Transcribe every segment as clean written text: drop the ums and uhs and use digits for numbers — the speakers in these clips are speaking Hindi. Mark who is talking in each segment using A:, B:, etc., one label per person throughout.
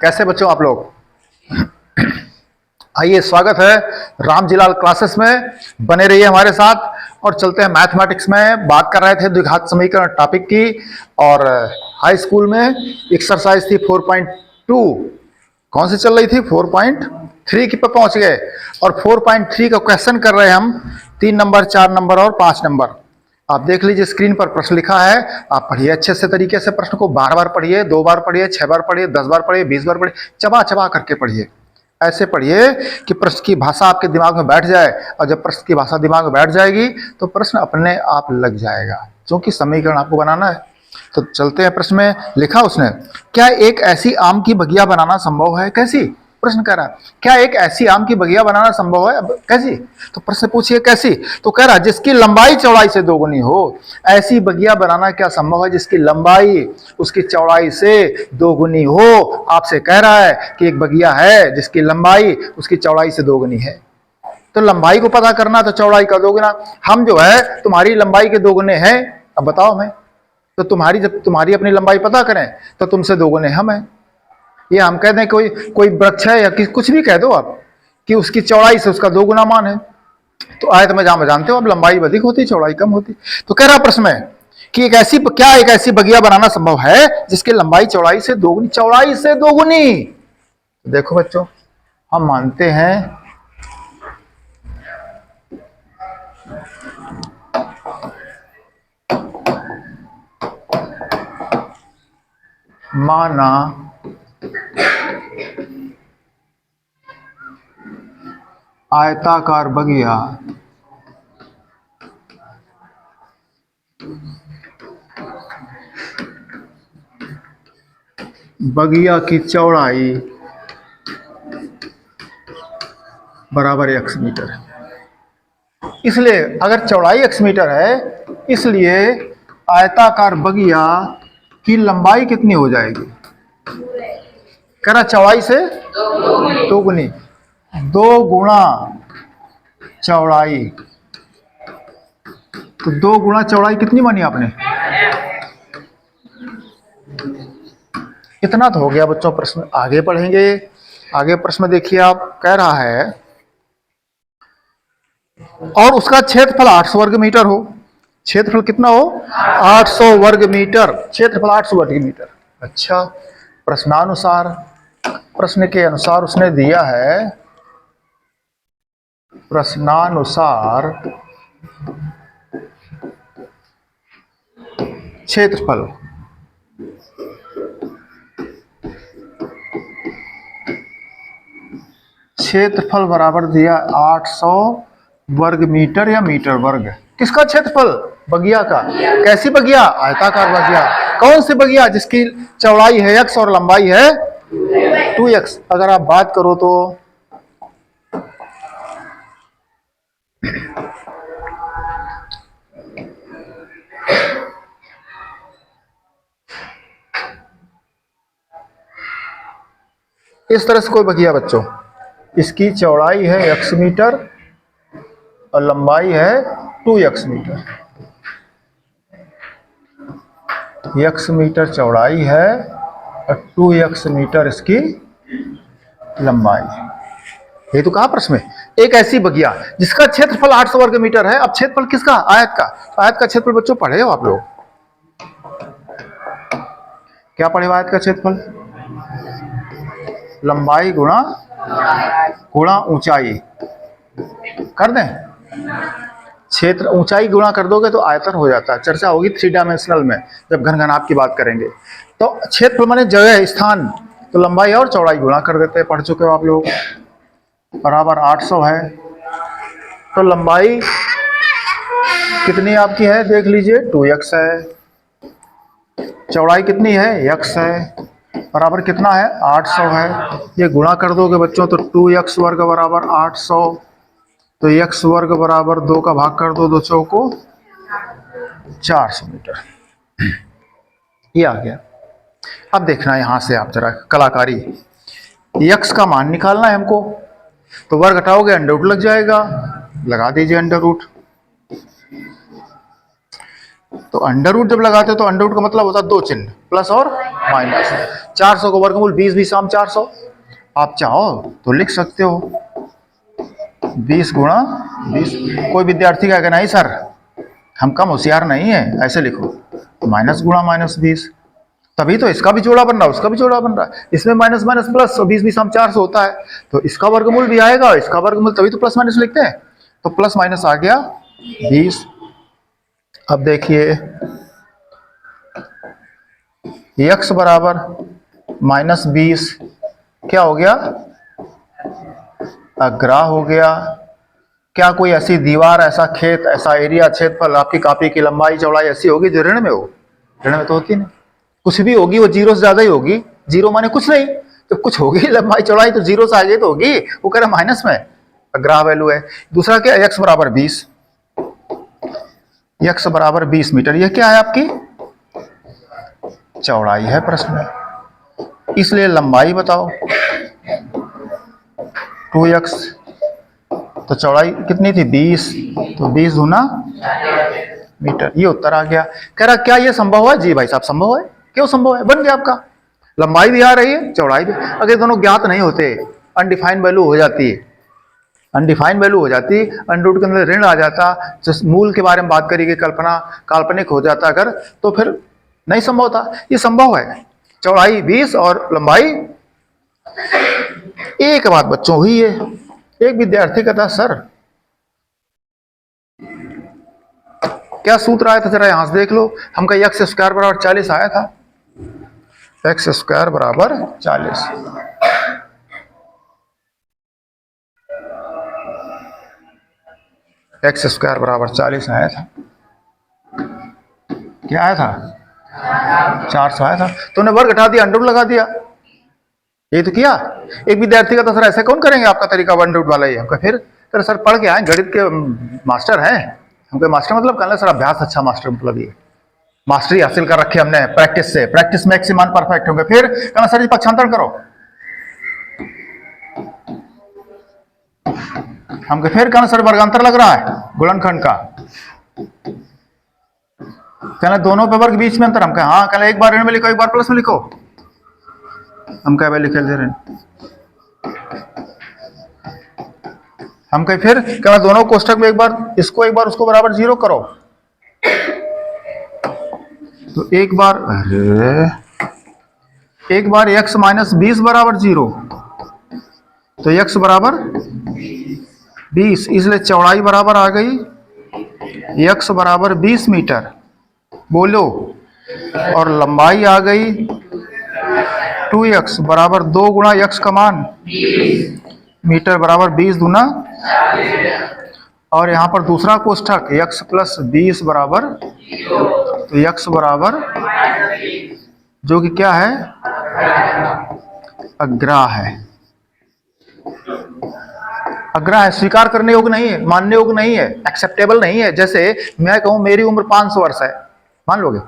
A: कैसे बच्चों आप लोग? आइए, स्वागत है रामजीलाल क्लासेस में। बने रहिए हमारे साथ और चलते हैं मैथमेटिक्स में। बात कर रहे थे द्विघात समीकरण टॉपिक की, और हाई स्कूल में एक्सरसाइज थी 4.2। कौन सी चल रही थी? 4.3 की पे पहुंच गए, और 4.3 का क्वेश्चन कर रहे हैं हम। 3 नंबर, 4 नंबर और 5 नंबर। आप देख लीजिए, स्क्रीन पर प्रश्न लिखा है। आप पढ़िए अच्छे से तरीके से प्रश्न को। बार बार पढ़िए, 2 बार पढ़िए, 6 बार पढ़िए, 10 बार पढ़िए, 20 बार पढ़िए, चबा चबा करके पढ़िए। ऐसे पढ़िए कि प्रश्न की भाषा आपके दिमाग में बैठ जाए, और जब प्रश्न की भाषा दिमाग में बैठ जाएगी तो प्रश्न अपने आप लग जाएगा, क्योंकि समीकरण आपको बनाना है। तो चलते हैं प्रश्न में। लिखा उसने, क्या एक ऐसी आम की बगिया बनाना संभव है? कैसी? प्रश्न कह रहा है, क्या एक ऐसी आम की बगिया बनाना संभव है? अब कैसी? तो प्रश्न पूछिए कैसी। तो कह रहा है जिसकी लंबाई चौड़ाई से दोगुनी हो। ऐसी बगिया बनाना क्या संभव है जिसकी लंबाई उसकी चौड़ाई से दोगुनी हो? आपसे कह रहा है कि एक बगिया है जिसकी लंबाई उसकी चौड़ाई से दोगुनी है। तो लंबाई को पता करना, तो चौड़ाई का दोगुना। हम जो है तुम्हारी लंबाई के दोगुने हैं। अब बताओ मैं, तो जब तुम्हारी अपनी लंबाई पता करें तो तुमसे दोगुने हम हैं। ये हम कह दें कोई कोई वृक्ष है या कुछ भी कह दो आप कि उसकी चौड़ाई से उसका 2 गुना मान है, तो आयत में जहां जानते हो अब लंबाई अधिक होती, चौड़ाई कम होती। तो कह रहा प्रश्न में कि क्या एक ऐसी बगिया बनाना संभव है जिसकी लंबाई चौड़ाई से दोगुनी? चौड़ाई से दोगुनी। देखो बच्चों, हम मानते हैं माना आयताकार बगिया की चौड़ाई बराबर x मीटर है। इसलिए अगर चौड़ाई x मीटर है, इसलिए आयताकार बगिया की लंबाई कितनी हो जाएगी? कह रहा चौड़ाई से दोगुनी। 2 गुणा चौड़ाई। तो 2 गुणा चौड़ाई कितनी बनी आपने? इतना तो हो गया बच्चों। प्रश्न आगे पढ़ेंगे। आगे प्रश्न देखिए, आप कह रहा है और उसका क्षेत्रफल 800 वर्ग मीटर हो। क्षेत्रफल कितना हो? 800 वर्ग मीटर। क्षेत्रफल 800 वर्ग मीटर। अच्छा, प्रश्नानुसार, प्रश्न के अनुसार उसने दिया है, प्रश्नानुसार क्षेत्रफल बराबर दिया 800 वर्ग मीटर या मीटर वर्ग। किसका क्षेत्रफल? बगिया का। कैसी बगिया? आयताकार बगिया। कौन सी बगिया? जिसकी चौड़ाई है x और लंबाई है 2x। अगर आप बात करो तो इस तरह से कोई बगिया बच्चों, इसकी चौड़ाई है x मीटर और लंबाई है 2x मीटर। x मीटर चौड़ाई है और 2x मीटर इसकी लंबाई। ये तो कहा प्रश्न में, एक ऐसी बगिया जिसका क्षेत्रफल 800 वर्ग मीटर है। अब क्षेत्रफल किसका? आयत का। आयत का क्षेत्रफल बच्चों पढ़े हो आप लोग? क्या पढ़े हो? आयत का क्षेत्रफल लंबाई गुणा ऊंचाई कर दें। क्षेत्र ऊंचाई गुणा कर दोगे तो आयतन हो जाता है। चर्चा होगी 3 डायमेंशनल में जब घनघनाभ की बात करेंगे। तो क्षेत्रफल माने जगह, स्थान। तो लंबाई और चौड़ाई गुणा कर देते हैं, पढ़ चुके हो आप लोग। बराबर 800 है, तो लंबाई कितनी आपकी है? देख लीजिए, 2x है। चौड़ाई कितनी है? x है। बराबर कितना है? 800 है। ये गुणा कर दोगे बच्चों तो 2x वर्ग बराबर 800। तो x वर्ग बराबर 2 का भाग कर दो, 2 चौको 400 मीटर। ये आ गया। अब देखना यहां से आप जरा कलाकारी। x का मान निकालना है हमको, तो वर्ग हटाओगे अंडर रूट लग जाएगा। लगा दीजिए अंडर रूट। तो अंडर रूट जब लगाते हो तो अंडर रूट का मतलब होता है 2 चिन्ह, प्लस और माइनस 400 का वर्गमूल 20 20 हम 400। आप चाहो तो लिख सकते हो 20 गुणा 20। कोई विद्यार्थी कहेगा नहीं सर हम कम होशियार नहीं है, ऐसे लिखो माइनस गुणा माइनस 20, तभी तो इसका भी जोड़ा बन रहा है उसका भी जोड़ा बन रहा है, इसमें माइनस माइनस प्लस 20 20 हम 400 होता है, तो इसका वर्गमूल भी आएगा इसका वर्गमूल, तभी तो प्लस माइनस लिखते हैं। तो प्लस माइनस आ गया 20। अब देखिए x बराबर माइनस 20 क्या हो गया, अग्रा हो गया। क्या कोई ऐसी दीवार ऐसा खेत ऐसा एरिया क्षेत्रफल आपकी कॉपी की लंबाई चौड़ाई ऐसी होगी जो ऋण में हो? ऋण में तो होती नहीं, कुछ भी होगी वो जीरो से ज्यादा ही होगी। जीरो माने कुछ नहीं, तो कुछ होगी लंबाई चौड़ाई तो जीरो से आगे तो होगी, वो कह रहा माइनस में अग्रा वैल्यू है। दूसरा क्या, x बराबर 20, x बराबर 20 मीटर, ये क्या है आपकी चौड़ाई है प्रश्न में, इसलिए लंबाई बताओ 2x, तो चौड़ाई कितनी थी 20, तो 20 गुना मीटर, ये उत्तर आ गया। कह रहा क्या ये संभव है? जी भाई साहब संभव है, क्यों संभव है, बन गया आपका, लंबाई भी आ रही है चौड़ाई भी। अगर दोनों ज्ञात नहीं होते अनडिफाइंड वैल्यू हो जाती है, अनडिफाइंड वैल्यू हो जाती, अंडर के अंदर ऋण आ जाता, जिस मूल के बारे में बात करेगी कल्पना काल्पनिक हो जाता अगर, तो फिर नहीं संभव था, ये संभव है। चौड़ाई 20 और लंबाई। एक बात बच्चों हुई है, एक विद्यार्थी कहता सर क्या सूत्र आया था जरा यहां से देख लो, हम कहा एक्स स्क्वायर बराबर 40 आया था, एक्स स्क्वायर बराबर 40, एक्स स्क्वायर बराबर 40 आया था, क्या आया था 400 आया था, तो उन्हें वर्ग घटा दिया अंडर लगा दिया, ये तो किया। एक विद्यार्थी का तो सर ऐसे कौन करेंगे आपका तरीका वन रूट वाला ही है, फिर सर पढ़ के आए गणित के मास्टर हैं, हमको मास्टर मतलब कहना सर अभ्यास अच्छा मास्टर मतलब ये मास्टरी हासिल कर रखी हमने प्रैक्टिस से, प्रैक्टिस में मैक्सिमम परफेक्ट होंगे, फिर कहना सर जी पक्षांतर करो, हमको फिर कहना सर वर्गांतर लग रहा है गुणनखंड का, कहना दोनों पे वर्ग बीच में अंतर, हम कहें हाँ, कहना एक बार ऋण में लिखो एक बार प्लस में लिखो, हम कह लिखे दे रहे, हम कहें फिर कहना दोनों कोष्ठक में एक बार इसको एक बार उसको बराबर 0 करो, तो एक बार अरे एक बार x माइनस 20 बराबर 0, तो x बराबर 20, इसलिए चौड़ाई बराबर आ गई x बराबर 20 मीटर, बोलो, और लंबाई आ गई 2x बराबर 2 गुणा x का मान मीटर बराबर 20 गुना, और यहां पर दूसरा कोष्ठक x प्लस 20 बराबर, तो x बराबर जो कि क्या है अग्रा है, अग्रा है, स्वीकार करने योग्य नहीं है, मानने योग्य नहीं है, एक्सेप्टेबल नहीं है। जैसे मैं कहूं मेरी उम्र 500 वर्ष है, मान लोगे?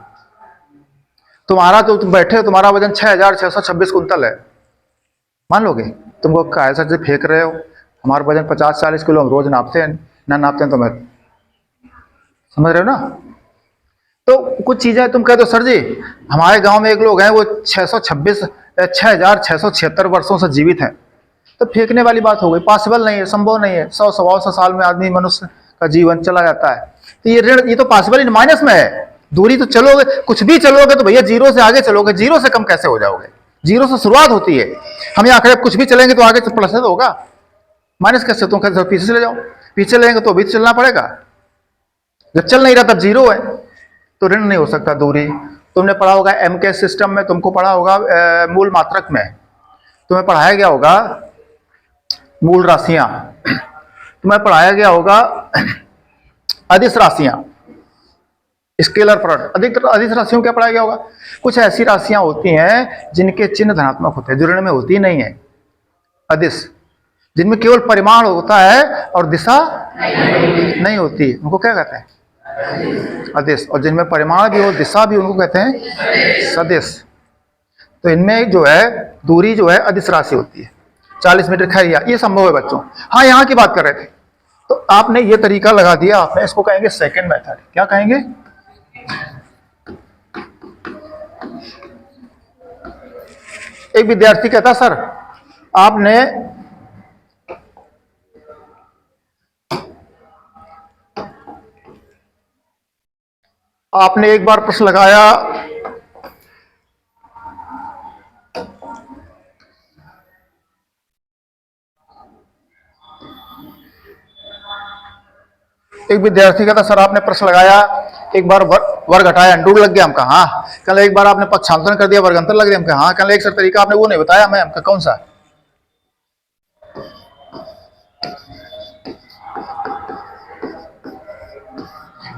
A: तुम्हारा तो तुम बैठे हो तुम्हारा वजन 6626 कुंतल है, मान लोगे? तुमको कैसा से फेंक रहे हो, हमारा वजन 50-40 किलो, हम रोज नापते हैं, ना नापते हैं तो मैं, समझ रहे हो ना? तो कुछ चीजें तुम कहते हो सर जी हमारे गांव में एक लोग हैं वो 6676 वर्षों से जीवित हैं, तो फेंकने वाली बात हो गई, पॉसिबल नहीं है, संभव नहीं है, 100-125 साल में आदमी मनुष्य का जीवन चला जाता है, तो ये ऋण ये तो पॉसिबल इन माइनस में है, दूरी तो चलोगे कुछ भी चलोगे तो भैया जीरो से आगे चलोगे, जीरो से कम कैसे हो जाओगे, जीरो से शुरुआत होती है, हम यहाँ खड़े कुछ भी चलेंगे तो आगे तो प्लस तो होगा, माइनस कैसे, तुम कहते पीछे चले जाओ, पीछे लेंगे तो भी चलना पड़ेगा, जब चल नहीं रहा तब जीरो है, तो ऋण नहीं हो सकता दूरी। तुमने पढ़ा होगा एम के सिस्टम में, तुमको पढ़ा होगा मूल मात्रक में, तुम्हें पढ़ाया गया होगा मूल राशियां, तुम्हें पढ़ाया गया होगा अदिश राशियां, स्केलर प्रोडक्ट, अदिश राशियों क्या पढ़ाया गया होगा, कुछ ऐसी राशियां होती हैं जिनके चिन्ह धनात्मक होते हैं, जो ऋण में होती नहीं है, अदिश, जिनमें केवल परिमाण होता है और दिशा नहीं होती, उनको क्या कहते हैं अदिश, और जिनमें परिमाण भी हो दिशा भी उनको कहते हैं सदिश। तो इनमें जो है दूरी जो है अदिश राशि होती है 40 मीटर, खैर ये संभव है बच्चों। हाँ यहाँ की बात कर रहे थे, तो आपने ये तरीका लगा दिया, आपने इसको कहेंगे सेकंड मेथड, क्या कहेंगे एक विद्यार्थी कहता सर आपने एक बार प्रश्न लगाया एक विद्यार्थी कहता सर आपने प्रश्न लगाया एक बार वर्ग घटाया अंडूर लग गया। हमका हाँ। कल एक बार आपने पक्षांतरण कर दिया वर्गांतर लग गया। हमका हाँ। कल एक सर तरीका आपने वो नहीं बताया मैं। हमका कौन सा?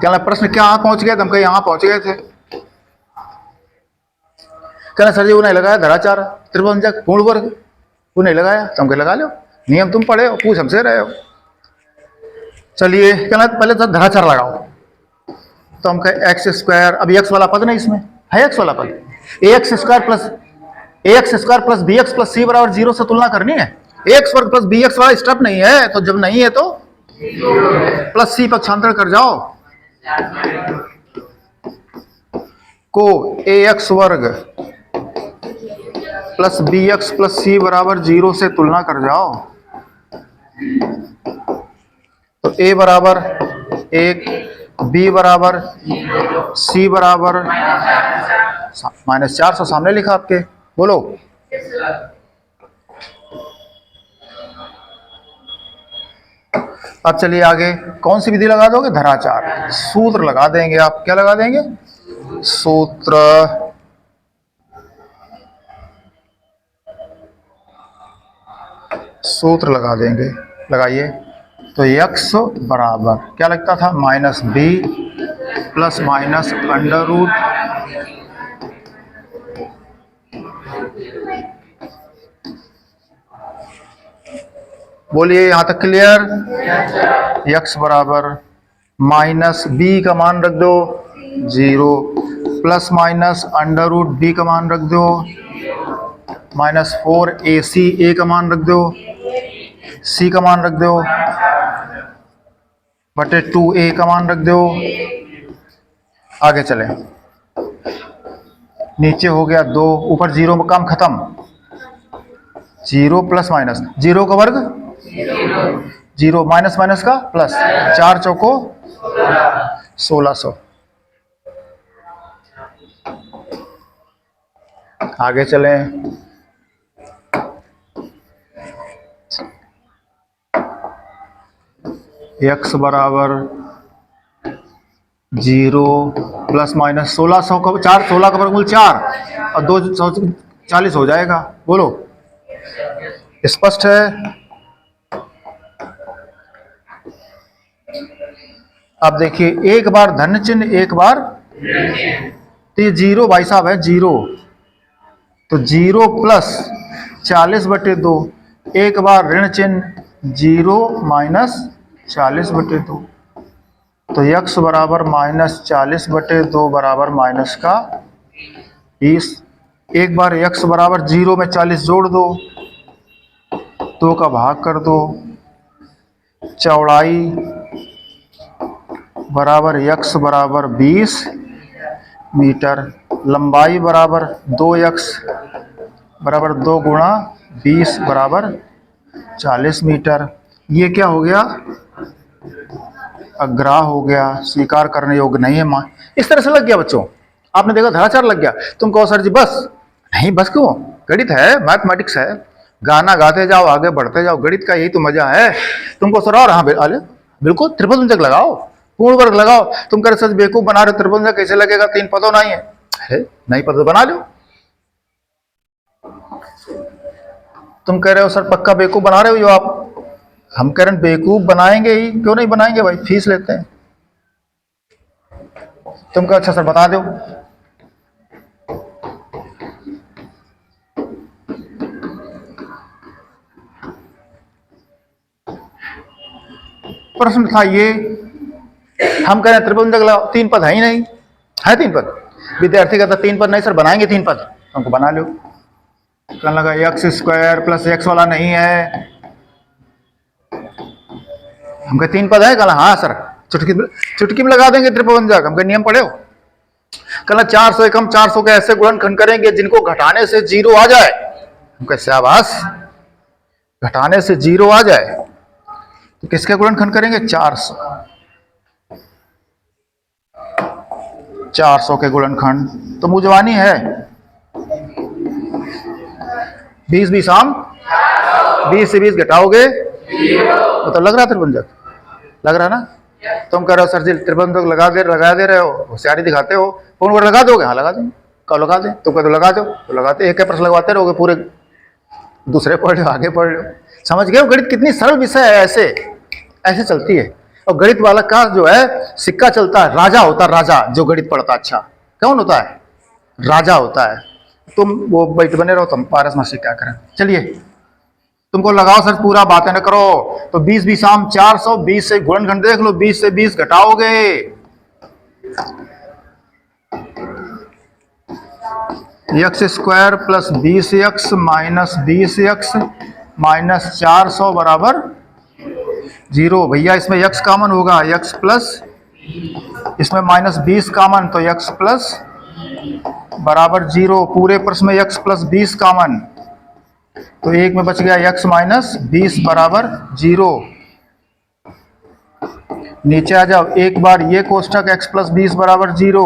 A: क्या प्रश्न क्या यहाँ पहुंच गए? हमका यहाँ पहुंच गए थे। कहना सर जी वो नहीं लगाया धराचार त्रिभुजक पूर्ण वर्ग वो नहीं लगाया। तो हमको लगा लो, नियम तुम पढ़े हो, पूछ हमसे रहे हो। चलिए कहना पहले तो धराचार लगाओ। तो हम कहे एक्स स्क्वायर, अभी एक्स वाला पद नहीं इसमें है, एक्स वाला पद A X square plus B X plus C बराबर 0 से तुलना करनी है। एक्स वर्ग प्लस बी एक्स वाला स्टेप नहीं है, तो जब नहीं है तो प्लस सी पक्षांतर कर जाओ को ए एक्स वर्ग plus B X plus C बराबर 0 से तुलना कर जाओ। तो ए बराबर 1, बी बराबर सी बराबर -400 सामने लिखा आपके, बोलो। अब चलिए आगे कौन सी विधि लगा दोगे? धराचार सूत्र लगा देंगे आप। क्या लगा देंगे? सूत्र लगा देंगे। लगाइए। तो x बराबर क्या लगता था? -b plus minus under root बोलिए यहां तक क्लियर? x बराबर -b का मान रख दो 0 plus minus under root b का मान रख दो -4ac a का मान रख दो, c का मान रख दो बटे 2a का मान रख दो। आगे चले, नीचे हो गया 2, ऊपर 0 में काम खत्म। 0 प्लस माइनस 0 का वर्ग 0 माइनस माइनस का प्लस 4 चौको 1600। आगे चलें, x बराबर 0 प्लस माइनस 1600 का 4, 16 का वर्गमूल 4 और 2 40 हो जाएगा। बोलो स्पष्ट है? अब देखिए एक बार धन चिन्ह एक बार, तो ये 0 भाई साहब है 0, तो 0 प्लस 40 बटे 2, एक बार ऋण चिन्ह 0 माइनस 40 बटे 2, तो x बराबर -40 बटे 2 बराबर माइनस का 20। एक बार x बराबर 0 में 40 जोड़ दो, 2 का भाग कर दो, चौड़ाई बराबर x बराबर 20 मीटर, लंबाई बराबर 2x बराबर 2 गुणा 20 बराबर 40 मीटर। ये क्या हो गया? अग्राह हो गया, स्वीकार करने योग्य नहीं है। मान इस तरह से लग गया बच्चों, आपने देखा धराचार लग गया। तुम कहो सर जी बस नहीं, बस क्यों? गणित है, मैथमेटिक्स है, गाना गाते जाओ आगे बढ़ते जाओ, गणित का यही तो मजा है। तुमको सर और हाँ बिल्कुल त्रिभुजक लगाओ, पूर्ण वर्ग लगाओ। तुम कह रहे सर बेवकूफ बना रहे, त्रिभुजक कैसे लगेगा? 3 पदों नहीं है, नहीं पद बना लो। तुम कह रहे हो सर पक्का बेवकूफ बना रहे हो जो आप, हम कह रहे हैं बेवकूफ बनाएंगे ही, क्यों नहीं बनाएंगे भाई, फीस लेते हैं। तुम कहो अच्छा सर बता दो। प्रश्न था ये, हम कह रहे हैं त्रिभुजक लगाओ, 3 पद है ही नहीं, है 3 पद। विद्यार्थी कहता 3 पद नहीं सर, बनाएंगे 3 पद। हमको बना लो। कहने लगा एक्स स्क्वायर प्लस एक्स वाला नहीं है, हमका 3 पद है। कहला हाँ सर, चुटकी में लगा देंगे त्रिभुजक। हमका नियम पढ़े हो? कहला 400 एकम 400 के ऐसे गुणनखंड करेंगे जिनको घटाने से 0 आ जाए। कैसे आवास घटाने से 0 आ जाए तो किसके गुणनखंड करेंगे? 400। 400 के गुणनखंड तो मुजवानी है 20 20 आम, 20 से 20 घटाओगे तो लग रहा त्रिभुजक, लग रहा ना? तुम कह रहे हो सर जी त्रिभुजक लगा दे रहे हो, होशियारी दिखाते हो। फोन पर लगा दोगे? हाँ लगा देंगे। कब लगा दें? तुम कहते लगा दो तो लगाते, एक प्रश्न लगवाते रहोगे, पूरे दूसरे पढ़ लो, आगे पढ़ लो। समझ गए? गणित कितनी सरल विषय है, ऐसे ऐसे चलती है। और गणित वाला का जो है सिक्का चलता है, राजा होता है, राजा जो गणित पढ़ता अच्छा कौन होता है? राजा होता है। तुम वो बैठ बने रहो, तुम पारस मासी क्या करें। चलिए तुमको लगाओ सर पूरा बातें न करो। तो 20 20 आम 400, 20 से गुणनखंड देख लो, 20 से 20 घटाओगे x square plus 20x minus 20x minus 400 बराबर 0। भैया इसमें x कॉमन होगा, x प्लस इसमें माइनस 20 कॉमन, तो x प्लस बराबर 0। पूरे प्रश्न में x प्लस 20 कॉमन, तो एक में बच गया x माइनस 20 बराबर 0। नीचे आ जाओ, एक बार ये कोष्टक x प्लस 20 बराबर 0,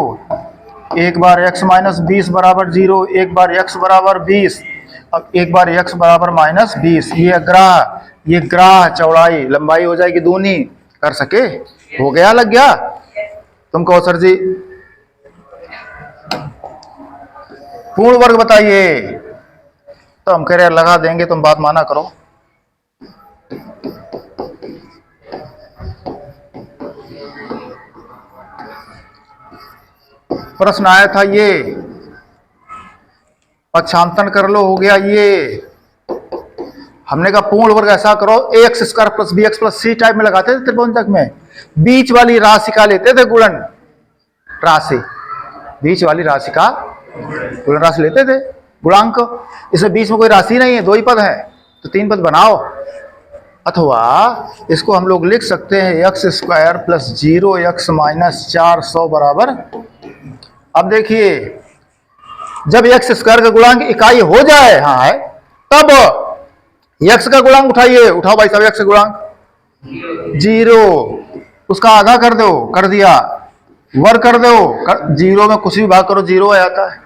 A: एक बार x माइनस 20 बराबर 0, एक बार x बराबर 20, अब एक बार x बराबर माइनस 20। ये ग्राह चौड़ाई लंबाई हो जाएगी दूनी, कर सके? हो गया? लग गया? तुम कहो सर जी पूर्ण वर्ग बताइए, तो हम कह रहे लगा देंगे, तुम बात माना करो। प्रश्न आया था ये, पक्षांतरण कर लो, हो गया ये। हमने कहा पूर्ण वर्ग ऐसा करो, ax square plus bx plus c type में लगाते थे त्रिभुजक में, बीच वाली राशि का लेते थे गुणन राशि, बीच वाली राशि का गुणन राशि लेते थे, गुणांक। इसमें बीच में कोई राशि नहीं है, 2 ही पद है, तो 3 पद बनाओ। अथवा इसको हम लोग लिख सकते हैं x square plus 0x minus 400 बराबर। अब देखिए जब x स्क्वायर का गुणांक इकाई हो जाए, हाँ है, तब x का गुणांक उठाइए, उठाओ भाई साहब x का गुणांक 0, उसका आधा कर दो, कर दिया, वर्ग कर दो, 0 में कुछ भी भाग करो 0 आ जाता है,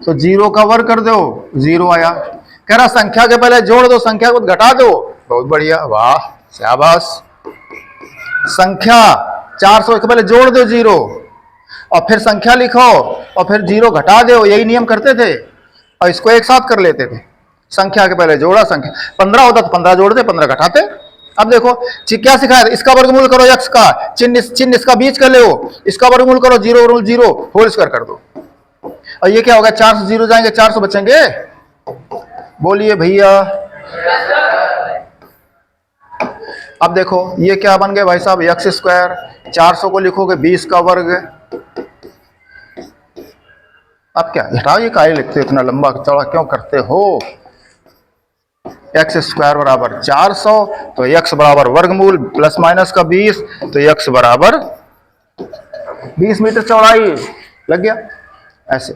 A: तो 0 का वर्ग कर दो 0 आया। कह रहा संख्या के पहले जोड़ दो, संख्या को घटा दो, बहुत बढ़िया, वाह शाबाश। संख्या 400 के पहले जोड़ दो 0 और फिर संख्या लिखो और फिर 0 घटा दो, यही नियम करते थे और इसको एक साथ कर लेते थे। संख्या के पहले जोड़ा, संख्या 15 होता तो 15 जोड़ते, 15 घटाते। अब देखो क्या सिखाया, इसका वर्गमूल करो x का, चिन्ह इसका बीच कर ले, इसका वर्गमूल करो 0 होल स्क्वायर कर दो, और ये क्या होगा 4 से 0 जाएंगे, 400 बचेंगे। बोलिए भैया। अब देखो ये क्या बन गए भाई साहब, x स्क्वायर, 400 को लिखोगे 20 का वर्ग। अब क्या हटाओ, ये काहे लिखते हो, इतना लंबा चौड़ा क्यों करते हो। x स्क्वायर बराबर 400, तो x बराबर वर्गमूल प्लस माइनस का 20, तो x बराबर 20 मीटर चौड़ाई, लग गया। ऐसे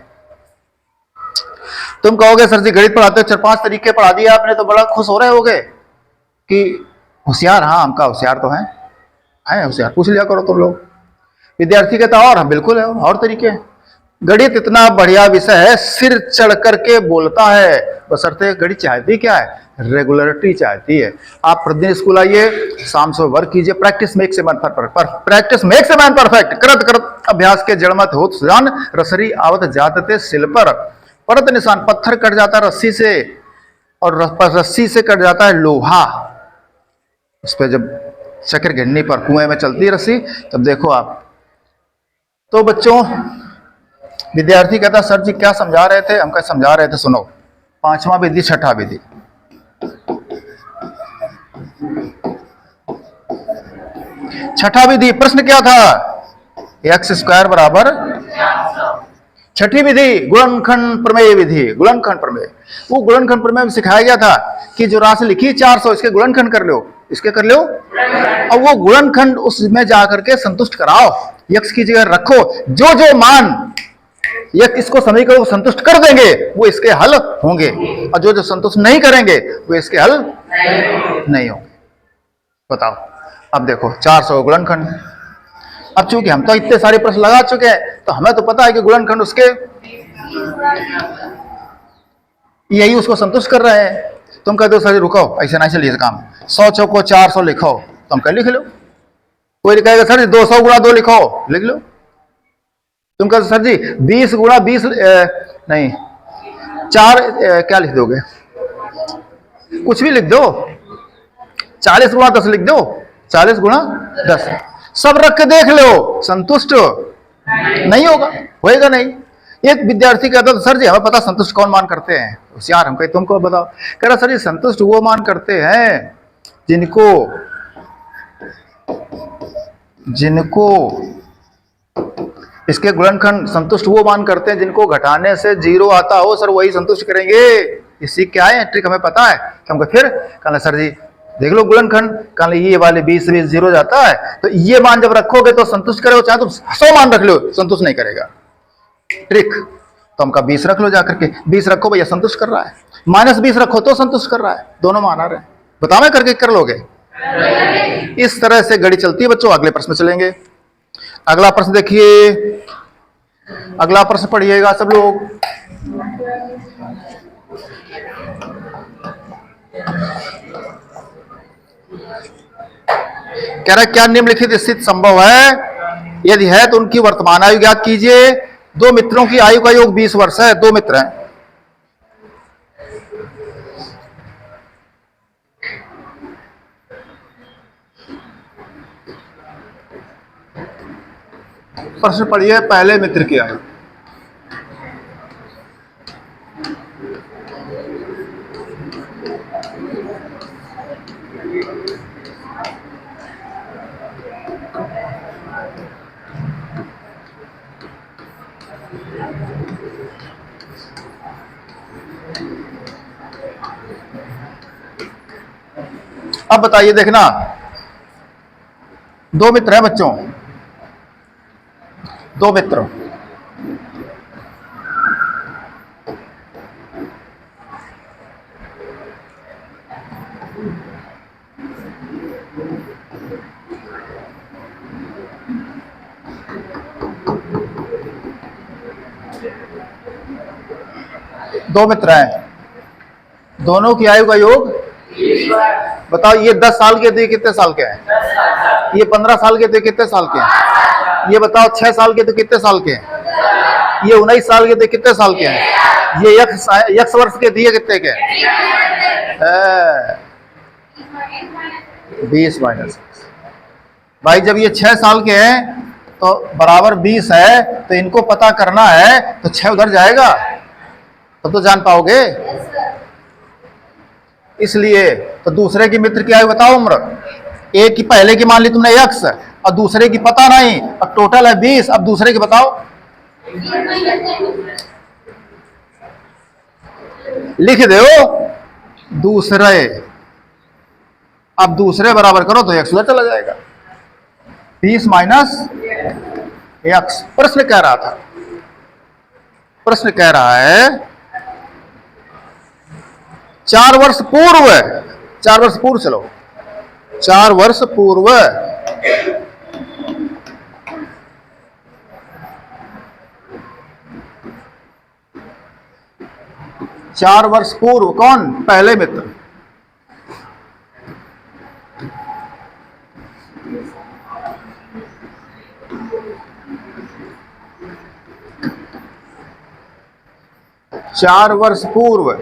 A: तुम कहोगे सर जी गणित पढ़ाते हो 4-5 तरीके पढ़ा दिए आपने, तो बड़ा खुश हो रहे होगे कि होशियार, हाँ हमका होशियार तो है होशियार, पूछ लिया करो तुम लोग। विद्यार्थी कहता और हम बिल्कुल है, और तरीके। गणित इतना बढ़िया विषय है, सिर चढ़ करके बोलता है, बशर्ते गणित चाहती क्या है, रेगुलरिटी चाहती है। आप प्रतिदिन स्कूल आइए, शाम से वर्क कीजिए, practice makes a man perfect, करत करत अभ्यास के जड़मत होत सुजान, रसरी आवत जातते सिल पर, परत निशान, पत्थर कट जाता है रस्सी से, और रस्सी से कट जाता है लोहा। उस पर जब चक्र घिरनी पर कुएं में चलती है रस्सी, तब देखो आप। तो बच्चों, विद्यार्थी कहता सर जी क्या समझा रहे थे, हम क्या समझा रहे थे, सुनो। 5वां विधि, 6ठा विधि। छठा विधि प्रश्न क्या था, x स्क्वायर बराबर, छठी विधि गुणनखंड प्रमेय विधि, गुणनखंड प्रमेय। वो गुणनखंड प्रमेय में सिखाया गया था कि जो राशि लिखी 400, इसके गुणनखंड कर लो, इसके कर लो, और वो गुणनखंड उसमें जाकर के संतुष्ट कराओ, x की जगह रखो, जो जो मान ये किसको समीकरण को संतुष्ट कर देंगे वो इसके हल होंगे, और जो जो संतुष्ट नहीं करेंगे वो इसके हल नहीं होंगे। बताओ, अब देखो 400 गुणनखंड। अब चूंकि हम तो इतने सारे प्रश्न लगा चुके हैं तो हमें तो पता है कि गुणनखंड उसके यही उसको संतुष्ट कर रहे हैं। तुम कहते हो सर रुको, ऐसे नहीं चलिए काम, 100 चौको 400 लिखो, तो हम कह लिख लो। कोई कहेगा सर 200 गुणा 2 लिखो, लिख लो। तुम कहते सर जी 20 गुणा 20 नहीं 4 क्या लिख दोगे, कुछ भी लिख दो, 40 गुणा 10 लिख दो, 40 गुणा 10 सब रख के देख लो, संतुष्ट नहीं होगा, होएगा नहीं। एक विद्यार्थी कहता तो सर जी हमें पता संतुष्ट कौन मान करते हैं, होशियार हम कहे तुमको बताओ। कह रहा सर जी संतुष्ट वो मान करते हैं जिनको इसके गुणनखंड संतुष्ट वो मान करते हैं जिनको घटाने से 0 आता हो, सर वही संतुष्ट करेंगे। इसी क्या है ट्रिक हमें पता है। हमको फिर कहना सर जी देख लो गुणनखंड, कहना ये वाले 20 20 0 जाता है, तो ये मान जब रखोगे तो संतुष्ट करेगा, चाहे तुम 100 मान रख लो संतुष्ट नहीं करेगा। ट्रिक तो हमका 20 रख लो, जाकर के 20 रखो भैया संतुष्ट कर रहा है, -20 रखो तो संतुष्ट कर रहा है, दोनों मान आ रहे हैं। बताओ मैं करके कर लोगे। इस तरह से घड़ी चलती है बच्चों। अगले प्रश्न चलेंगे। अगला प्रश्न देखिए, अगला प्रश्न पढ़िएगा सब लोग। कह रहा है क्या निम्नलिखित स्थिति संभव है, यदि है तो उनकी वर्तमान आयु ज्ञात कीजिए। 2 मित्रों की आयु का योग 20 वर्ष है, 2 मित्र हैं। प्रश्न पढ़िए पहले मित्र की आयु। अब बताइए, देखना 2 मित्र हैं बच्चों, 2 मित्र। दो मित्र हैं, दोनों की आयु का योग बताओ। ये 10 साल के थे, कितने साल के हैं? ये 15 साल के थे, कितने साल के हैं? ये बताओ 6 साल के थे, कितने साल के हैं? ये 19 साल के थे, कितने साल के हैं? ये 1 वर्ष के थे, कितने के? 20 माइनस भाई, जब ये 6 साल के हैं तो बराबर 20 है, तो इनको पता करना है तो 6 उधर जाएगा तब तो जान पाओगे। इसलिए तो दूसरे की मित्र की आयु बताओ उम्र। एक की पहले की मान ली तुमने x और दूसरे की पता नहीं, अब टोटल है 20। अब दूसरे की बताओ, लिख दो दूसरे। अब दूसरे बराबर करो तो x उधर चला जाएगा, 20 माइनस x। प्रश्न कह रहा था, प्रश्न कह रहा है 4 वर्ष पूर्व, 4 वर्ष पूर्व, चलो 4 वर्ष पूर्व चार वर्ष पूर्व कौन? पहले मित्र। चार वर्ष पूर्व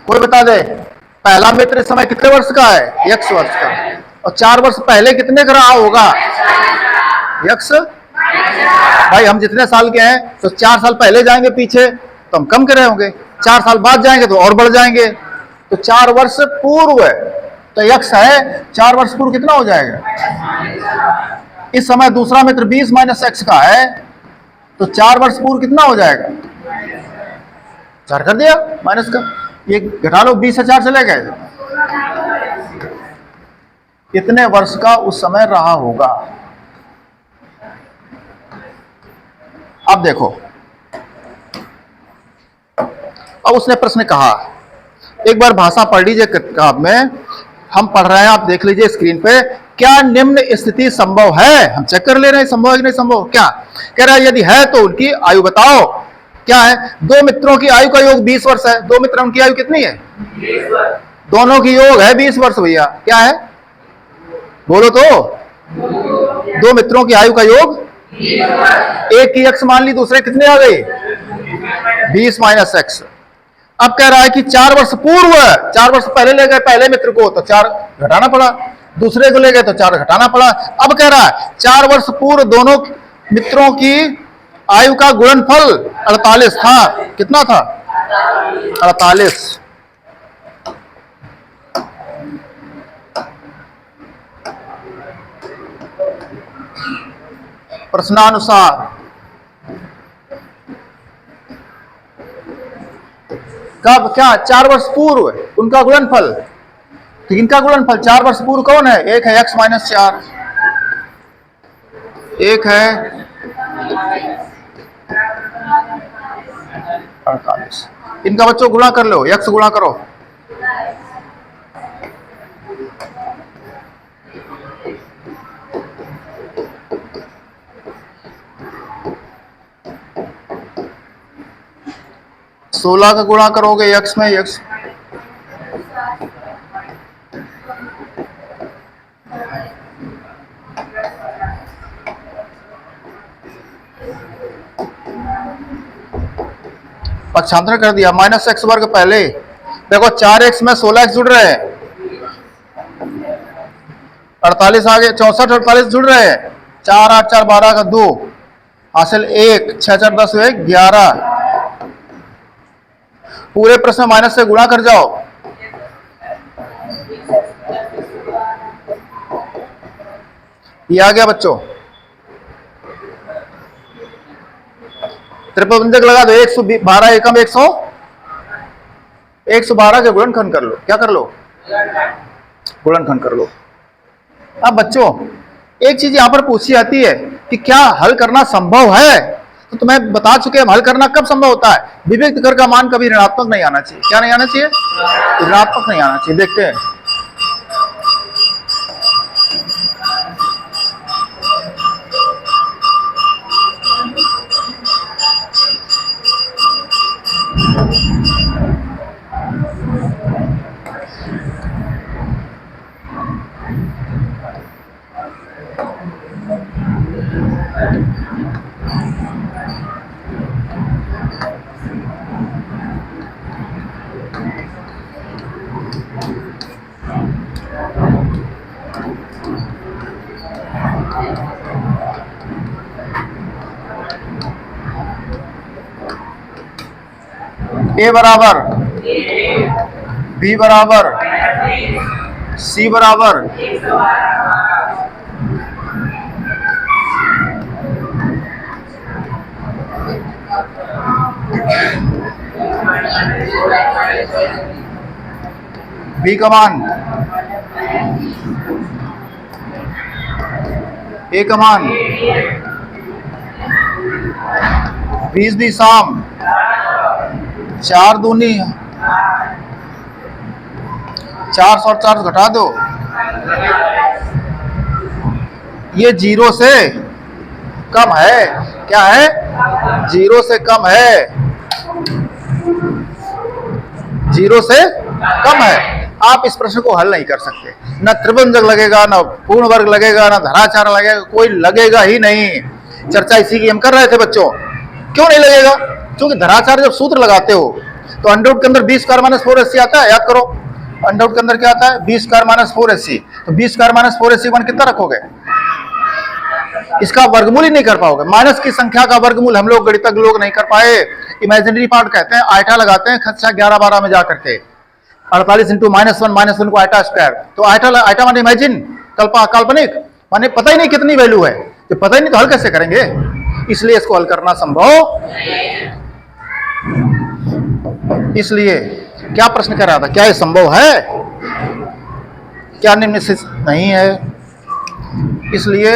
A: कोई बता दे, पहला मित्र इस समय कितने वर्ष का है? x वर्ष का। और 4 वर्ष पहले कितने का रहा होगा? x। भाई हम जितने साल के हैं तो 4 साल पहले जाएंगे पीछे तो हम कम के रहे होंगे, 4 साल बाद जाएंगे तो और बढ़ जाएंगे। तो 4 वर्ष पूर्व तो x है, 4 वर्ष पूर्व कितना हो जाएगा? इस समय दूसरा मित्र 20 माइनस x का है, तो 4 वर्ष पूर्व कितना हो जाएगा? 4 कर दिया माइनस का, ये घटा लो, 20 से 4 चले गए। कितने वर्ष का उस समय रहा होगा? अब देखो, अब उसने प्रश्न कहा, एक बार भाषा पढ़ लीजिए किताब में, हम पढ़ रहे हैं, आप देख लीजिए स्क्रीन पे। क्या निम्न स्थिति संभव है? हम चेक कर ले रहे हैं संभव है कि नहीं संभव। क्या कह रहा है? यदि है तो उनकी आयु बताओ। क्या है? दो मित्रों की आयु का योग 20 वर्ष है। दो मित्रों की आयु कितनी है? 20 वर्ष। दोनों की योग है 20 वर्ष भैया। क्या है? बोलो तो। दो मित्रों की आयु का योग 20। एक की x मान ली, दूसरे कितने आ गई? 20 माइनस x। अब कह रहा है कि 4 वर्ष पूर्व, 4 वर्ष पहले ले गए पहले मित्र को तो 4 घटाना पड़ा, दूसरे को ले गए तो 4 घटाना पड़ा। अब कह रहा है 4 वर्ष पूर्व दोनों मित्रों की आयु का गुणनफल 48 था। कितना था? 48। प्रश्नानुसार कब? क्या? 4 वर्ष पूर्व उनका गुणनफल। तो इनका गुणनफल 4 वर्ष पूर्व कौन है? एक है x माइनस 4, एक है 48। इनका बच्चों गुणा कर लो, x गुणा करो। सोलह का गुणा करोगे x में, x पक्षांतर कर दिया, माइनस x वर्ग पहले। देखो 4x में 16x जुड़ रहे हैं, 48 आगे 64 48 जुड़ रहे हैं, 4 8 4 12 का 2 हासिल 1, 6 4 10 हुए 11। पूरे प्रश्न माइनस से गुणा कर जाओ। ये आ गया बच्चों। त्रिपंजक लगा दो, 112 एकम 100, 112 के गुणनखंड कर लो। क्या कर लो? गुणनखंड कर लो। अब बच्चों एक चीज यहां पर पूछी जाती है कि क्या हल करना संभव है? तो तुम्हें बता चुके हैं हल करना कब संभव होता है। विविक्त कर का मान कभी ऋणात्मक नहीं आना चाहिए। क्या नहीं आना चाहिए? ऋणात्मक नहीं आना चाहिए। देखते हैं, ए बराबर बी बराबर सी बराबर बी का मान ए का मान 20 दी शाम 4 दूनी 4 और 4 घटा दो, ये 0 से कम है। क्या है? 0 से कम है, 0 से कम है। आप इस प्रश्न को हल नहीं कर सकते। न त्रिभुजक लगेगा, न पूर्ण वर्ग लगेगा, न धराचार लगेगा, कोई लगेगा ही नहीं। चर्चा इसी की हम कर रहे थे बच्चों। क्यों नहीं लगेगा? क्योंकि धराचार जब सूत्र लगाते हो तो अंडर रूट के अंदर 20 स्क्वायर माइनस 4ac आता है। याद करो अंडर रूट के अंदर क्या आता है? 20 स्क्वायर माइनस 4ac। तो 20 स्क्वायर माइनस 4ac मान कितना रखोगे? इसका वर्गमूल ही नहीं कर पाओगे। माइनस की संख्या का वर्गमूल हम लोग गणितज्ञ लोग नहीं कर पाए। इमेजिनरी पार्ट कहते हैं, आयटा लगाते हैं कक्षा 11 12 में जाकर के। 48 इंटू -1 को आयटा स्क्वायर। तो आयटा माने इमेजिन, काल्पनिक, माने पता ही नहीं कितनी वैल्यू है। तो पता ही नहीं तो हल कैसे करेंगे? इसलिए इसको हल करना संभव। इसलिए क्या प्रश्न कर रहा था? क्या ये संभव है? क्या निम्न से नहीं है? इसलिए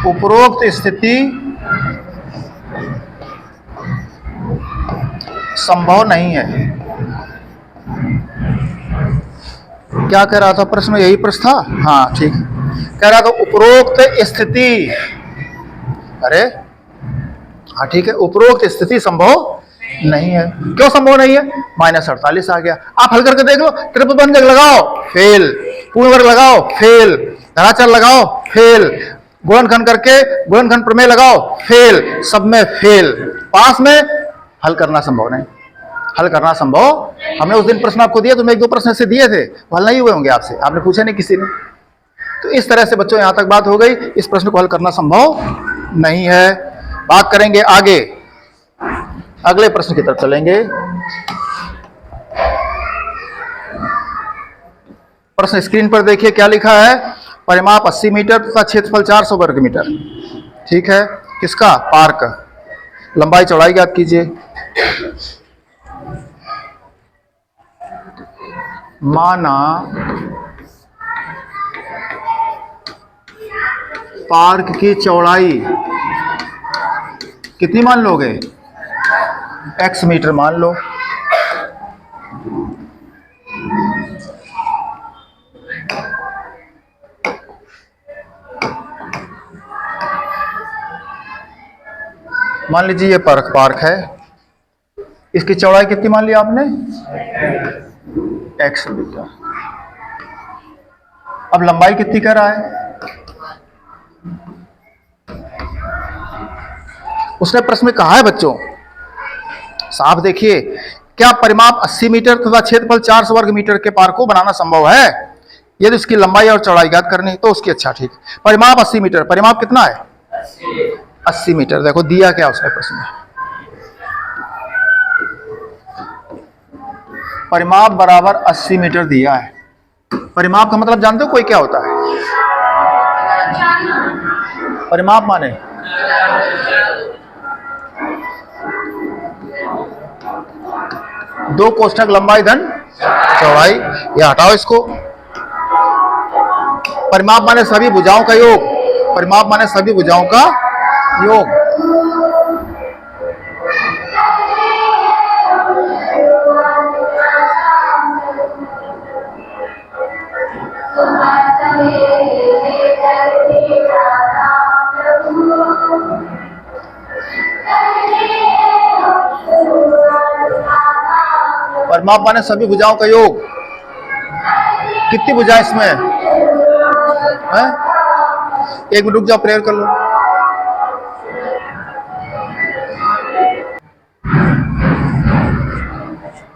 A: उपरोक्त स्थिति संभव नहीं है। क्या कह रहा था प्रश्न, यही प्रश्न था? हाँ ठीक, कह रहा था उपरोक्त स्थिति, अरे हाँ ठीक है, उपरोक्त स्थिति संभव नहीं है। क्यों संभव नहीं है? -48 आ गया। आप हल करके देख लो, त्रिभुजबंधक लगाओ फेल, पूर्ण वर्ग लगाओ फेल, धराचर लगाओ फेल, गुणनखंड करके गुणनखंड प्रमेय लगाओ फेल, सब में फेल। पास में हल करना संभव नहीं, हल करना संभव। हमने उस दिन प्रश्न आपको दिया, तुम्हें 1-2 प्रश्न ऐसे दिए थे, हल नहीं हुए होंगे आपसे, आपने पूछा नहीं किसी ने। तो इस तरह से बच्चों यहां तक बात हो गई, इस प्रश्न को हल करना संभव नहीं है। बात करेंगे आगे, अगले प्रश्न की तरफ चलेंगे। प्रश्न स्क्रीन पर देखिए क्या लिखा है। परिमाप 80 मीटर तथा क्षेत्रफल 400 वर्ग मीटर। ठीक है, किसका? पार्क। लंबाई चौड़ाई ज्ञात कीजिए। माना पार्क की चौड़ाई कितनी मान लोगे? x मीटर मान लो। मान लीजिए ये पार्क है, इसकी चौड़ाई कितनी मान लिया आपने? x metre. अब लंबाई कितनी कह रहा है? उसने प्रश्न में कहा है बच्चों, साफ देखिए, क्या परिमाप 80 मीटर तथा क्षेत्रफल 400 वर्ग मीटर के पार्क को बनाना संभव है? यदि इसकी लंबाई और चौड़ाई ज्ञात करनी तो उसकी, अच्छा ठीक, परिमाप 80 मीटर, परिमाप कितना है? 80 मीटर। देखो दिया क्या उसने प्रश्न में, परिमाप बराबर 80 मीटर दिया है। परिमाप का मतलब जानते हो कोई क्या होता है? परिमाप माने दो कोष्ठक लंबाई धन चौड़ाई। ये हटाओ इसको। परिमाप माने सभी भुजाओं का योग, परिमाप माने सभी भुजाओं का योग। परिमाप माने सभी भुजाओं का योग। कितनी भुजाएं इसमें है? 1 मिनट रुक जाओ, प्रेयर कर लो।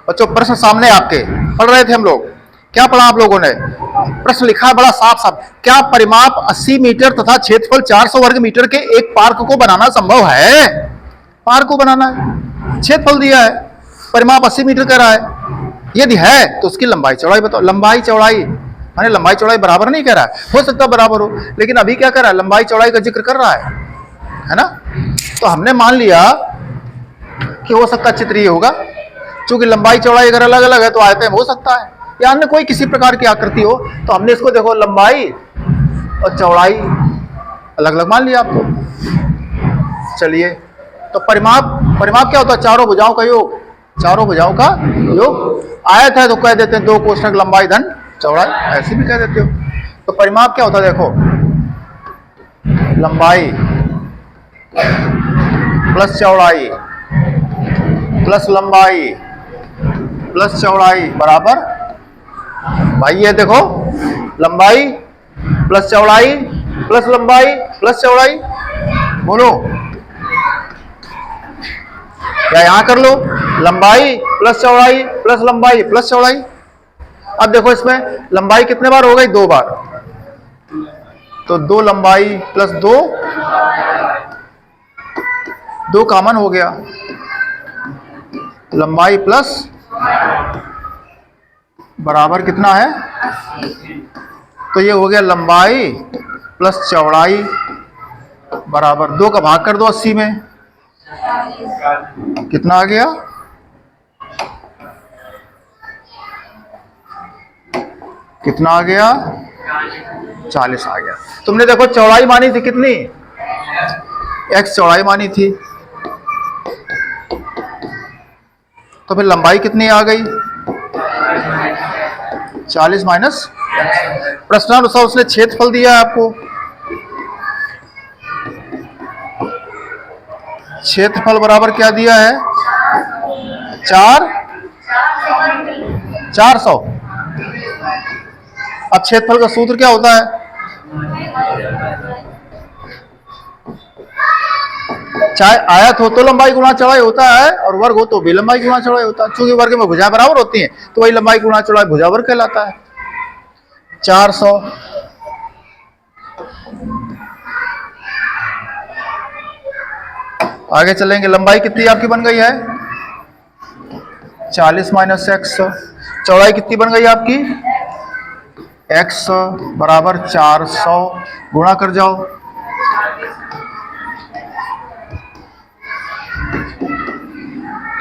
A: बच्चों प्रश्न सामने आपके, पढ़ रहे थे हम लोग, क्या पढ़ा आप लोगों ने? प्रश्न लिखा है बड़ा साफ साफ, क्या परिमाप 80 मीटर तथा क्षेत्रफल 400 वर्ग मीटर के एक पार्क को बनाना संभव है? पार्क को बनाना है, क्षेत्रफल दिया है, परिमाप 80 मीटर कह रहा है। यदि है तो उसकी लंबाई चौड़ाई बताओ। लंबाई चौड़ाई माने लंबाई चौड़ाई बराबर नहीं कह रहा है, हो सकता है बराबर हो, लेकिन अभी क्या कर रहा है? लंबाई चौड़ाई का जिक्र कर रहा है ना? तो हमने मान लिया कि हो सकता चित्र ये होगा, क्योंकि लंबाई चौड़ाई अगर अलग अलग है तो आयतन हो सकता है, या अन्य कोई किसी प्रकार की आकृति हो, तो हमने इसको देखो लंबाई और चौड़ाई अलग अलग मान लिया आपको। चलिए, तो परिमाप क्या होता है? चारों भुजाओं का योग, चारों भुजाओं का योग। आयत है तो कह देते हैं 2 कोष्ठक लंबाई धन चौड़ाई, ऐसे भी कह देते हो। तो परिमाप क्या होता है? देखो, लंबाई प्लस चौड़ाई प्लस लंबाई प्लस चौड़ाई बराबर, भाई ये देखो, लंबाई प्लस चौड़ाई प्लस लंबाई प्लस चौड़ाई, बोलो, या यहां कर लो, लंबाई प्लस चौड़ाई प्लस लंबाई प्लस चौड़ाई। अब देखो इसमें लंबाई कितने बार हो गई? 2 बार, तो 2 लंबाई प्लस 2 कॉमन हो गया, लंबाई प्लस बराबर कितना है? तो ये हो गया लंबाई प्लस चौड़ाई बराबर 2 का भाग कर दो 80 में, कितना आ गया? कितना आ गया? 40 आ गया। तुमने देखो चौड़ाई मानी थी कितनी? x चौड़ाई मानी थी, तो फिर लंबाई कितनी आ गई? 40 माइनस। प्रश्नानुसार उसने क्षेत्रफल दिया है आपको, क्षेत्रफल बराबर क्या दिया है? 400। अब क्षेत्रफल का सूत्र क्या होता है? चाहे आयत हो तो लंबाई गुणा चौड़ाई होता है, और वर्ग हो तो भी लंबाई गुणा चौड़ाई होता है। चूंकि वर्ग में भुजाएं बराबर होती हैं तो वही लंबाई गुणा चौड़ाई भुजा वर्ग कहलाता है। 400। आगे चलेंगे, लंबाई कितनी आपकी बन गई है? 40 माइनस x। चौड़ाई कितनी बन गई आपकी? x बराबर 400, गुणा कर जाओ।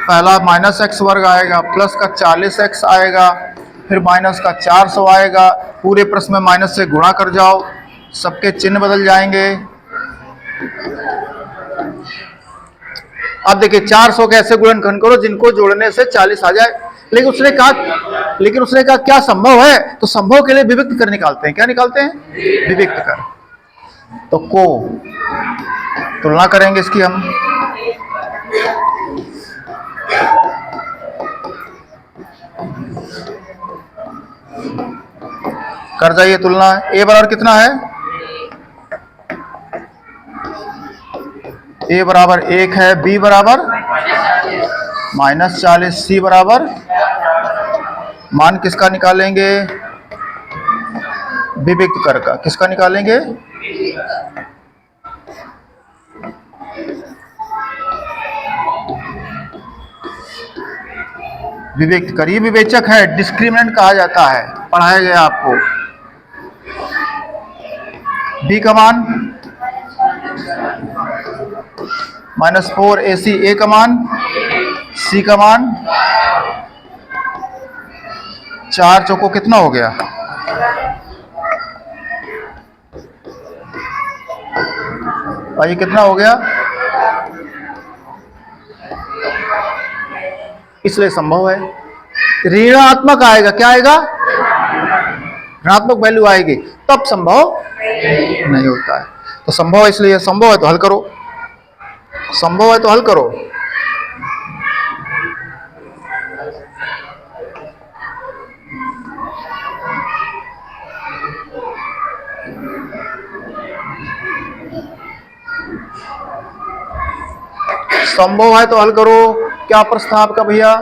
A: पहला माइनस x वर्ग आएगा, प्लस का 40x आएगा, फिर माइनस का 400 आएगा। पूरे प्रश्न में माइनस से गुणा कर जाओ, सबके चिन्ह बदल जाएंगे। अब देखिए 400 के ऐसे गुणनखंड करो जिनको जोड़ने से 40 आ जाए। लेकिन उसने कहा क्या संभव है? तो संभव के लिए विविक्त कर निकालते हैं। क्या निकालते हैं? विविक्त कर। तो को तुलना करेंगे इसकी हम। कर जाइए तुलना। a बराबर कितना है? a बराबर 1 है, b बराबर -40, c बराबर, मान किसका निकालेंगे? विविक्त कर का। किसका निकालेंगे? विविक्त कर। ये विवेचक है, डिस्क्रिमिनेंट कहा जाता है, पढ़ाया गया आपको। b का मान -4 AC, a का मान, c का मान 4 चौको कितना हो गया? भाई कितना हो गया? इसलिए संभव है। ऋणात्मक आएगा, क्या आएगा? ऋणात्मक वैल्यू आएगी, तब संभव नहीं होता है। तो संभव है, इसलिए संभव है तो हल करो। संभव है तो हल करो। संभव है तो हल करो। क्या प्रश्न आपका भैया?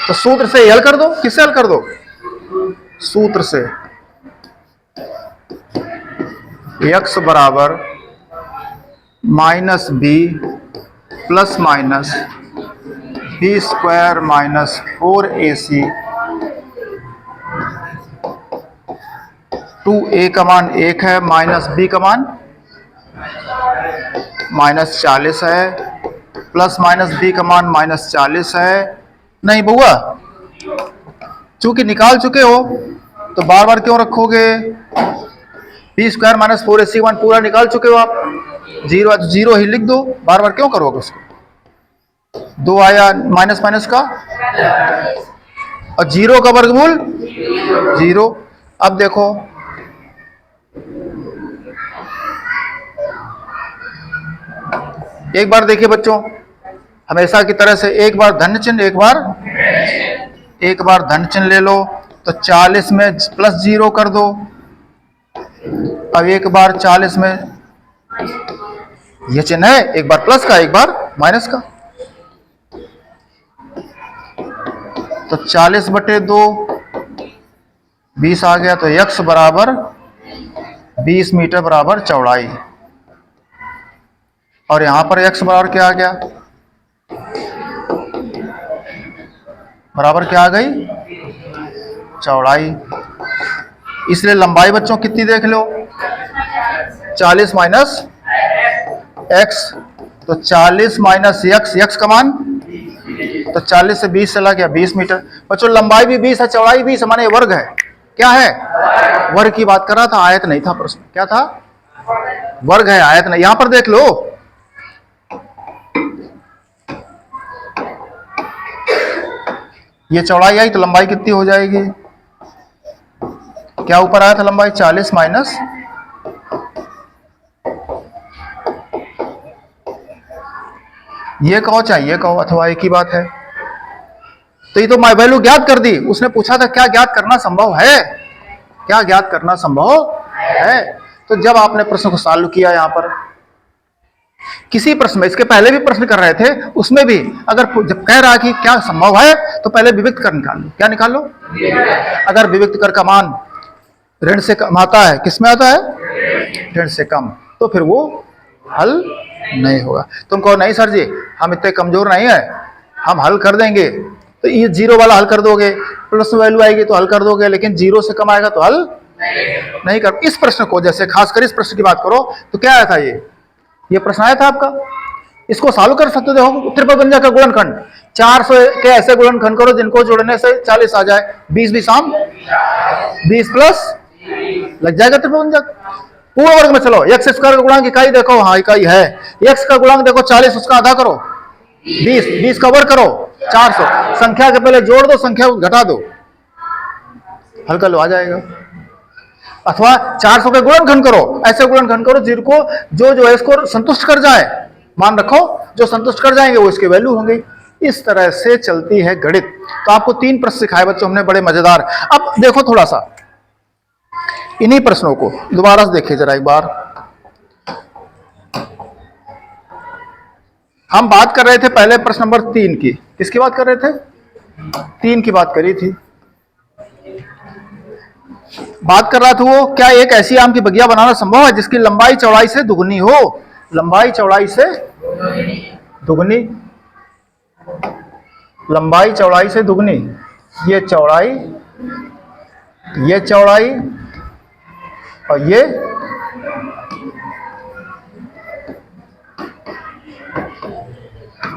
A: तो सूत्र से हल कर दो। किससे हल कर दो? सूत्र से। x बराबर -b plus minus b² minus 4ac, 2a का मान 1 है, माइनस b का मान -40 है, प्लस माइनस b का मान -40 है। नहीं बुआ, चूंकि निकाल चुके हो तो बार बार क्यों रखोगे? b² माइनस 4ac का मान पूरा निकाल चुके हो आप। 0 है तो 0 ही लिख दो, बार बार क्यों करोगे उसको? 2 आया माइनस माइनस का, और 0 का वर्गमूल 0। अब देखो एक बार देखिए बच्चों, हमेशा की तरह से एक बार धन चिन्ह, एक बार धन चिन्ह ले लो। तो 40 में प्लस 0 कर दो। अब एक बार 40 में ये चिन्ह है, एक बार प्लस का एक बार माइनस का। तो 40/2 20 आ गया। तो x बराबर 20 मीटर बराबर चौड़ाई। और यहां पर x बराबर क्या आ गया? बराबर क्या आ गई? चौड़ाई। इसलिए लंबाई बच्चों कितनी देख लो? 40 माइनस x। तो 40 माइनस x का मान, तो 40 से 20 चला गया 20 मीटर। बच्चों लंबाई भी 20 है, चौड़ाई 20 है, माने वर्ग है। क्या है? वर्ग की बात कर रहा था, आयत नहीं था प्रश्न। क्या था? वर्ग है, आयत नहीं। यहां पर देख लो, ये चौड़ाई आई तो लंबाई कितनी हो जाएगी? क्या ऊपर आया था लंबाई? 40 माइनस ये कहो चाहे ये कहो, अथवा एक ही बात है। तो ये तो मैं वैल्यू ज्ञात कर दी। उसने पूछा था क्या ज्ञात करना संभव है? क्या ज्ञात करना संभव है? तो जब आपने प्रश्न को सॉल्व किया, यहां पर किसी प्रश्न में, इसके पहले भी प्रश्न कर रहे थे, उसमें भी अगर जब कह रहा है कि क्या संभव है, तो पहले विविक्त कर निकाल लो। क्या निकाल लो? अगर विविक्त कर का मान ऋण से कम आता है, किस में आता है? ऋण से कम, तो फिर वो हल नहीं होगा। तुम कहो नहीं सर जी, हम इतने कमजोर नहीं है, हम हल कर देंगे। तो ये जीरो वाला हल कर दोगे, प्लस वैल्यू आएगी तो हल कर दोगे, लेकिन जीरो से कम आएगा तो हल नहीं कर। इस प्रश्न को, जैसे खासकर इस प्रश्न की बात करो, तो क्या आया था? ये प्रश्न आया था आपका, इसको सॉल्व कर सकते हो। त्रिभुजभुज का गुणनखंड, 400 के ऐसे गुणनखंड करो जिनको जोड़ने से 40 आ जाए। 20 20 आम, 20 प्लस लग जाएगा त्रिभुजभुज। पूर्ण वर्ग में चलो, एक्स स्क्वायर का गुणांक इकाई देखो, हाँ इकाई है। एक्स का गुणांक देखो 40, उसका आधा करो 20, 20 का वर्ग करो 400। संख्या के पहले जोड़ दो, संख्या घटा दो, हल कर लो, आ जाएगा। अथवा 400 के गुणनखंड करो, ऐसे गुणनखंड करो जिनको जो है इसको संतुष्ट कर जाए। मान रखो जो संतुष्ट कर जाएंगे वो इसके वैल्यू होंगे। इस तरह से चलती है गणित। तो आपको 3 प्रश्न सिखाए बच्चों हमने, बड़े मजेदार। अब देखो थोड़ा सा इन्हीं प्रश्नों को दोबारा से देखिए जरा एक बार। हम बात कर रहे थे पहले प्रश्न नंबर 3 की। किसकी बात कर रहे थे? 3 की बात करी थी। बात कर रहा था वो, क्या एक ऐसी आम की बगिया बनाना संभव है जिसकी लंबाई चौड़ाई से दुगनी हो? लंबाई चौड़ाई से दुगनी, लंबाई चौड़ाई से दुगनी। ये चौड़ाई, ये चौड़ाई और ये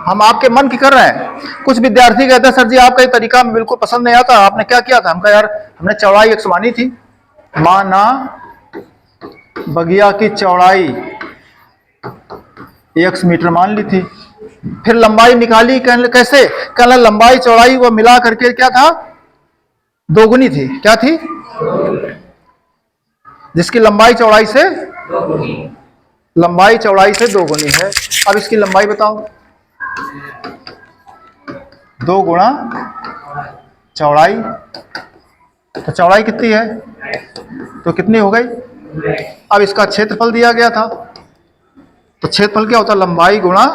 A: हम आपके मन की कर रहे हैं। कुछ विद्यार्थी कहते हैं सर जी आपका ये तरीका हमें बिल्कुल पसंद नहीं आता, आपने क्या किया था? हम कहा यार हमने चौड़ाई x मानी थी, माना बगिया की चौड़ाई x मीटर मान ली थी, फिर लंबाई निकाली। कैसे? कहना लंबाई चौड़ाई वो मिला करके क्या था? दोगुनी थी। क्या थी? जिसकी लंबाई चौड़ाई से दोगुनी है। अब इसकी लंबाई बताओ, 2 गुणा चौड़ाई, तो चौड़ाई कितनी है? तो कितनी हो गई? अब इसका क्षेत्रफल दिया गया था, तो क्षेत्रफल क्या होता? लंबाई गुणा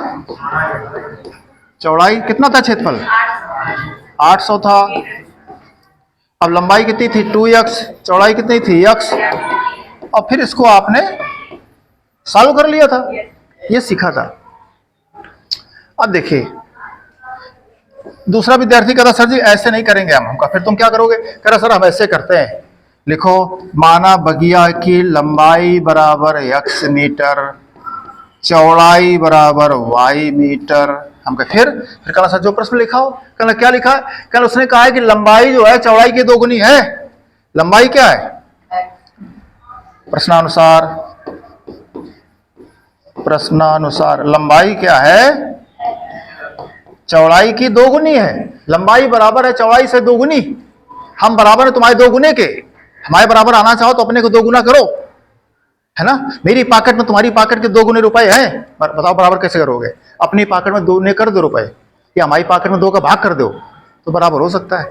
A: चौड़ाई। कितना था क्षेत्रफल? 800 था। अब लंबाई कितनी थी? 2x, चौड़ाई कितनी थी? x। और फिर इसको आपने सॉल्व कर लिया था, ये सीखा था। अब देखिए दूसरा विद्यार्थी कहता सर जी ऐसे नहीं करेंगे हम। कहा फिर तुम क्या करोगे? कह रहा सर हम ऐसे करते हैं, लिखो माना बगिया की लंबाई बराबर x मीटर, चौड़ाई बराबर y मीटर। हम कहे फिर कहना सर जो प्रश्न लिखा हो। कहना क्या लिखा है? कहना उसने कहा है कि लंबाई जो है चौड़ाई की दोगुनी है। लंबाई क्या है? प्रश्नानुसार लंबाई क्या है? चौड़ाई की दोगुनी है। लंबाई बराबर है चौड़ाई से दोगुनी। हम बराबर है तुम्हारे दो गुने के, हमारे बराबर आना चाहो तो अपने को 2 गुना करो, है ना। मेरी पॉकेट में तुम्हारी पॉकेट के 2 गुने रुपए हैं, बताओ बराबर कैसे करोगे? अपनी पॉकेट में 2 गुने कर दो रुपए, या हमारी पॉकेट में 2 का भाग कर दो तो बराबर हो सकता है।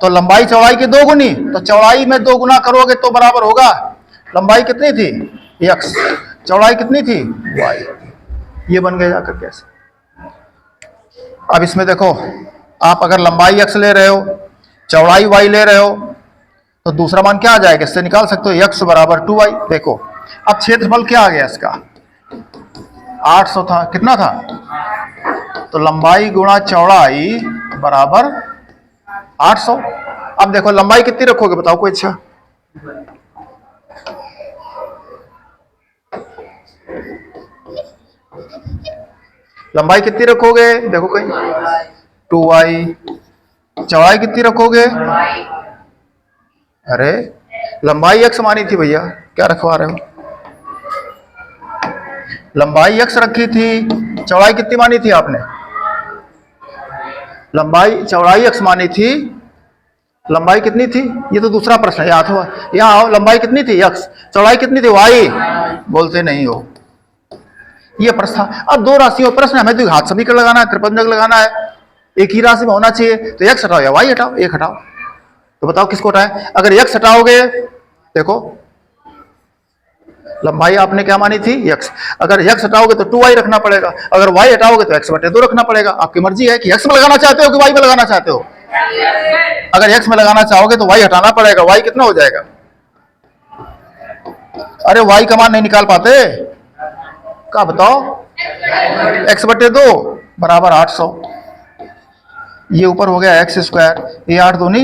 A: तो लंबाई चौड़ाई की 2 गुनी, तो चौड़ाई में 2 गुना करोगे तो बराबर होगा। लंबाई कितनी थी? x, चौड़ाई कितनी थी? y। ये बन गया जाकर कैसे। अब इसमें देखो आप अगर लंबाई x ले रहे हो, चौड़ाई y ले रहे हो, तो दूसरा मान क्या आ जाएगा? इससे निकाल सकते हो x बराबर 2y। देखो अब क्षेत्रफल क्या आ गया इसका? 800 था, कितना था? तो लंबाई गुणा चौड़ाई बराबर 800। अब देखो लंबाई कितनी रखोगे बताओ कोई? अच्छा लंबाई कितनी रखोगे? देखो कहीं 2y। चौड़ाई कितनी रखोगे? अरे लंबाई x मानी थी भैया, क्या रखवा रहे हो? लंबाई x रखी थी, चौड़ाई कितनी मानी थी आपने? लंबाई चौड़ाई x मानी थी, लंबाई कितनी थी? ये तो दूसरा प्रश्न है, यहाँ आओ, लंबाई कितनी थी x, चौड़ाई कितनी थी y? बोलते नहीं हो। ये प्रश्न था। अब दो राशियों प्रश्न, हमें द्विघात समीकरण लगाना है, त्रिपंजक लगाना है, एक ही राशि में होना चाहिए, तो x हटाओ या y हटाओ, एक हटाओ, तो बताओ किसको हटाएं? अगर x हटाओगे, देखो लंबाई आपने क्या मानी थी? x। अगर x हटाओगे तो 2y रखना पड़ेगा, अगर y हटाओगे तो x/2 रखना पड़ेगा। आपकी मर्जी है कि x में लगाना चाहते हो कि y में लगाना चाहते हो। अगर x में लगाना चाहोगे तो y हटाना पड़ेगा, y कितना हो जाएगा? अरे y का मान नहीं निकाल पाते, क्या बताओ? x/2 बराबर 800। ये ऊपर हो गया x², ये 8 दूनी,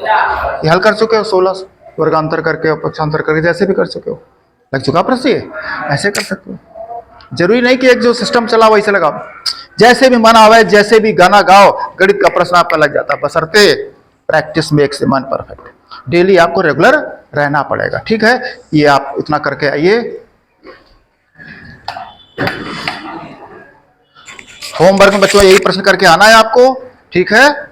A: ये हल कर चुके हो 16 वर्गांतर करके और पक्षांतर करके, जैसे भी कर चुके हो। लग चुका प्रश्न? ये ऐसे कर सकते हो, जरूरी नहीं कि एक जो सिस्टम चला वैसे लगाओ, जैसे भी मन आवे, जैसे भी गाना गाओ, गणित का प्रश्न आपका लग जाता है, बशर्ते practice makes the man perfect. Daily आपको रेगुलर रहना पड़ेगा, ठीक है? ये आप इतना करके आइए। होमवर्क में बच्चों यही प्रश्न करके आना है आपको, ठीक है?